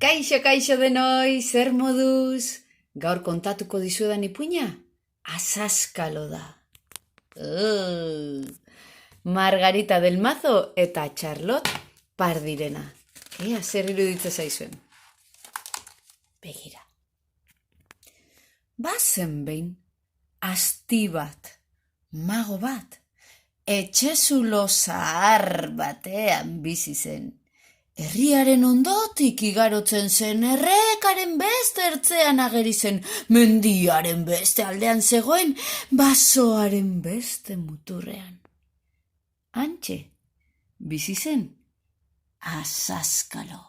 Kaixo denoi, zer moduz? Gaur kontatuko dizuedan ipuina? Azaskalo da. Margarita del Mazo eta Charlotte Pardirena. Ea, zer iruditza zaizuen. Begira. Bazen behin, asti bat, mago bat, etxezulo zahar batean bizi zen. Herriaren ondotik igarotzen zen, errekaren beste ertzean ageri zen, mendiaren beste aldean zegoen, basoaren beste muturrean. Hantxe, bizi zen, Azaskalo.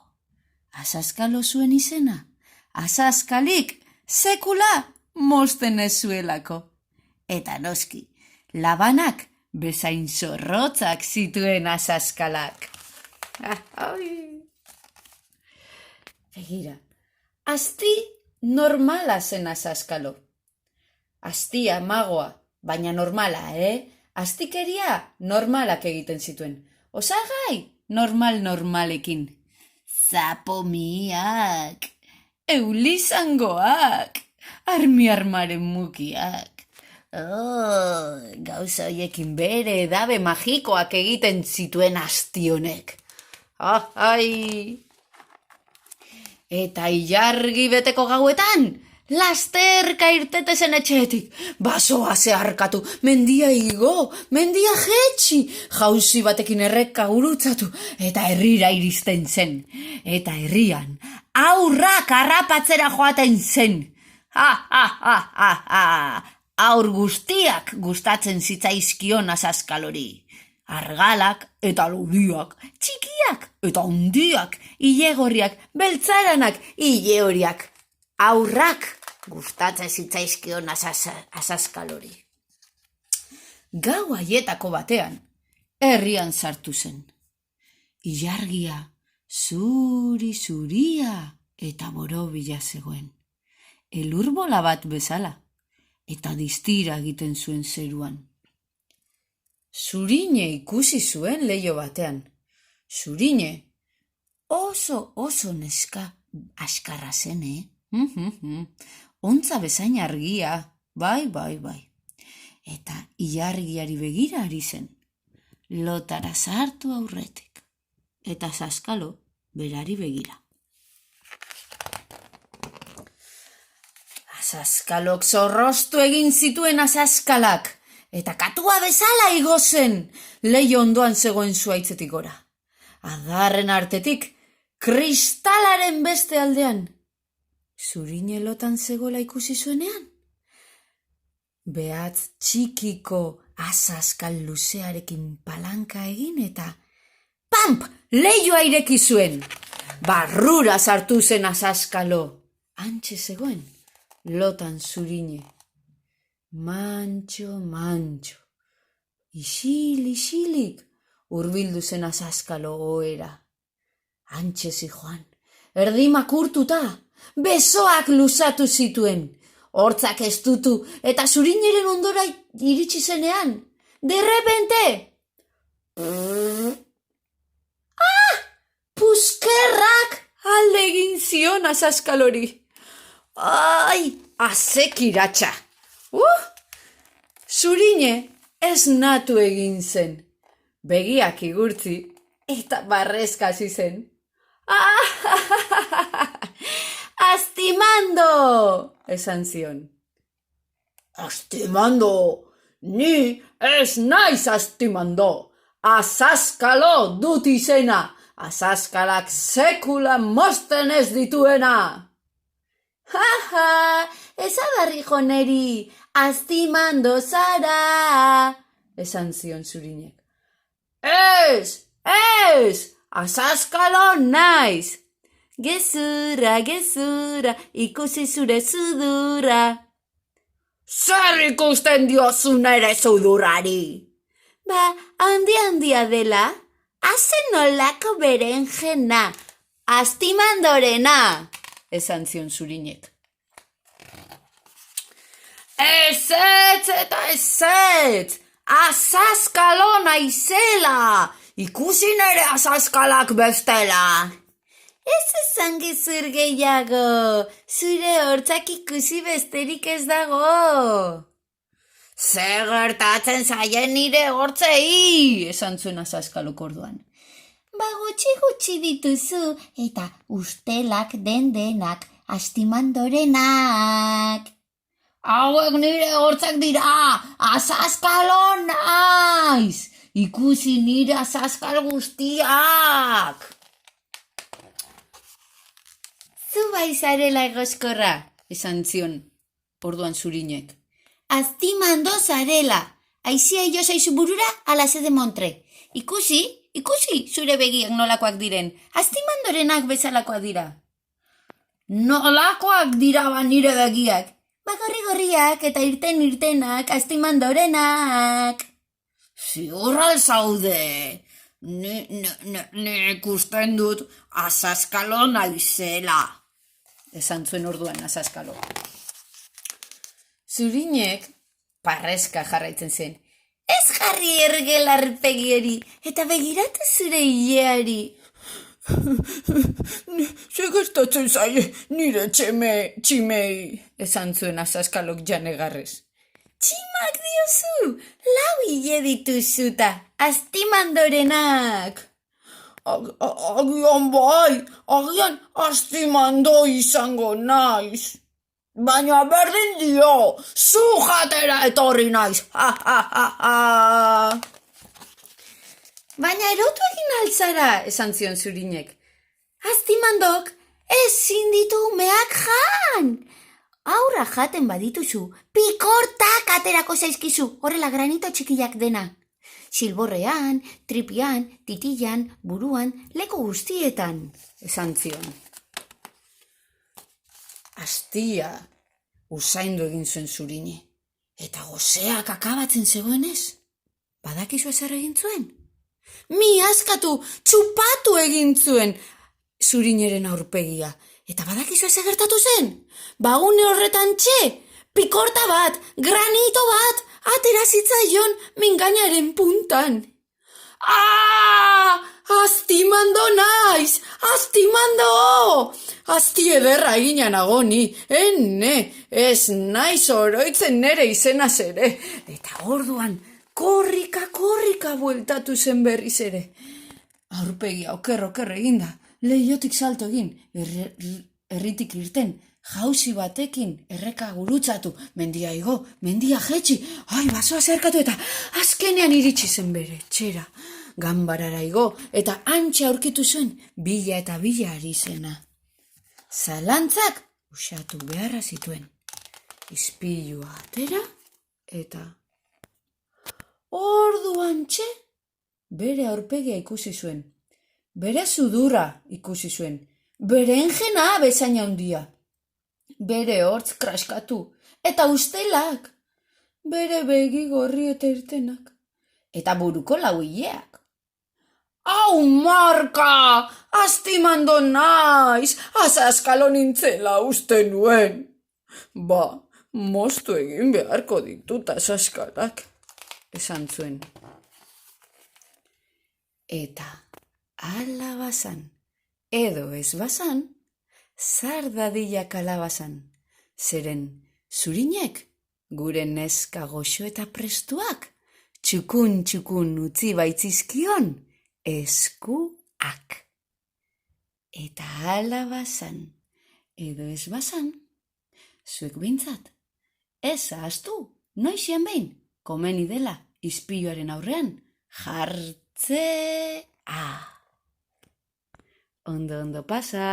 Azaskalo zuen izena, azaskalik sekula mozten ez zuelako. Eta noski, labanak bezain zorrotzak zituen azaskalak. Begira, asti normala zen Azaskalo. Astia magoa, baina normala, Astikeria normalak egiten zituen. Osagai normalekin. Zapomiak, eulizangoak, armaren mukiak. Gauza hoiekin bere edabe magikoak egiten zituen asti honek. Eta ilargi beteko gauetan, lasterka irtetezen etxeetik, basoa zeharkatu, mendia igo, mendia jetxi, jauzi batekin erreka gurutzatu, eta herrira iristen zen. Eta herrian, aurrak harrapatzera joaten zen. Aur guztiak gustatzen zitzaizkion Azaskalori. Argalak eta lodiak, txikiak eta hundiak, ilegorriak, beltzaranak, ilehoriak. Aurrak gustatzen zitzaizkion Azaskalori. Gau haietako batean, herrian sartu zen. Ilargia zuria eta borobila zegoen. Elurbola bat bezala, eta distira egiten zuen zeruan. Zurine ikusi zuen leiho batean. Zurine oso neska askarra zen, Ontza bezain argia, bai. Eta ilargiari begira ari zen. Lotara sartu aurretik. Eta Azaskalo berari begira. Azaskalok zorroztu egin zituen azaskalak. Eta katua bezala igo zen, leiho ondoan zegoen zuaitzetik gora. Adarren artetik, kristalaren beste aldean. Zurine lotan zegoela ikusi zuenean. Behatz txikiko azaskal luzearekin palanka egin eta pamp, leihoa ireki zuen. Barrura sartu zen Azaskalo. Hantxe zegoen, lotan Zurine. Mantxo, isilik, hurbildu zen Azaskalo ohera. Hantxe zijoan, erdi makurtuta, besoak luzatu zituen. Hortzak estutu eta Zurineren ondora iritsi zenean. Derrepente! Puskerrak alde egin zion Azaskalori. Azekiratxa! Zurine esnatu egin zen. Begiak igurtzi eta barrezka hasi zen. Astimando! Esan zion. Astimando! Ni ez naiz astimando! Azaskalo dut izena! Azaskalak sekula mozten ez dituena! Ezadarri joneri, astimando zara, esan zion Zurinek. Ez, Azaskalo naiz. Gezurra, ikusi zure sudurra. Zer ikusten diozu nere sudurrari? Handia dela, hazen nolako beren jena, astimandorena, esan zion Zurinek. Ez, Azaskalo naizela, ikusi nere azaskalak bestela. Ez esan gezur gehiago, zure hortzak ikusi besterik ez dago. Zer gertatzen zaien nire hortzei, esan zuen Azazkalok orduan. Ba gutxi dituzu eta ustelak denak, astimandorenak. Hauek nire hortzak dira, Azazkalo naiz, ikusi nire azazkal guztiak. Zu bai zarela egoskorra, esan zion, orduan Zurinek. Aztimando zarela, aizia jo zaizu burura ala de montre. Ikusi zure begiak nolakoak diren, aztimandorenak bezalakoak dira. Nolakoak dira ba nire begiak? Ba gorriak eta irtenak, aztimandorenak. Ziurral zaude, ne ikusten dut Azazkalo naizela, esan zuen orduan Azazkalo. Zurinek parreska jarraitzen zen. Ez jarri ergel arpegieri eta begiratu zure hileari. Segertatzen zaie nire tximei, esan zuen Azazkalok janegarrez. Tximak diozu, 4 hile dituzuta, astimandorenak. Agian astimando izango naiz. Baina berdin dio, zu jatera etorri naiz. Baina erotu egin altzara, esan zion Zurinek. Aztimandok, ezin ditu meak jan. Aurra jaten badituzu, pikortak aterako zaizkizu, horrela granito txikiak dena. Silborrean, tripian, titilan, buruan, leku guztietan, esan zion. Astia usaindu egin zuen Zurini, eta goseak akabatzen zegoenez. Badakizu ezer egin zuen? Mi askatu, txupatu egin zuen Zurineren aurpegia. Eta badakizu ezer gertatu zen? Bagune horretan pikorta bat, granito bat, atera zitzaion mingainaren puntan. Aztimando naiz! Aztimando! Azti ederra eginan agoni, ez naiz oroitzen nere izenaz ere. Eta orduan, korrika bueltatu zen berriz ere. Aurpegia oker eginda, lehiotik salto egin, erritik irten, jauzi batekin erreka gurutzatu, mendia igo, mendia jetxi, basoa zerkatu eta azkenean iritsi zen bere, txera, ganbarara igo, eta antxe aurkitu zuen, bila eta bila ari zena. Zalantzak usatu beharra zituen, izpilua atera, eta orduan bere aurpegia ikusi zuen, bere sudurra ikusi zuen, bere enjena bezain handia, bere hortz kraskatu, eta ustelak, bere begi gorri eta irtenak, eta buruko 4 hileak. Hau marka, astimando naiz, Azazkalo nintzela uste nuen. Ba, moztu egin beharko ditut Azazkalak, esan zuen. Eta ala bazan, edo ez bazan, zardadila kalabazan, zeren Zurinek gure neska goxo eta prestuak, txukun utzi baitzizkion eskuak. Eta ala bazan, edo ez bazan, zuek bintzat, ez ahaztu, noizian behin, komeni dela izpiluaren aurrean, jartzea. Ondo pasa.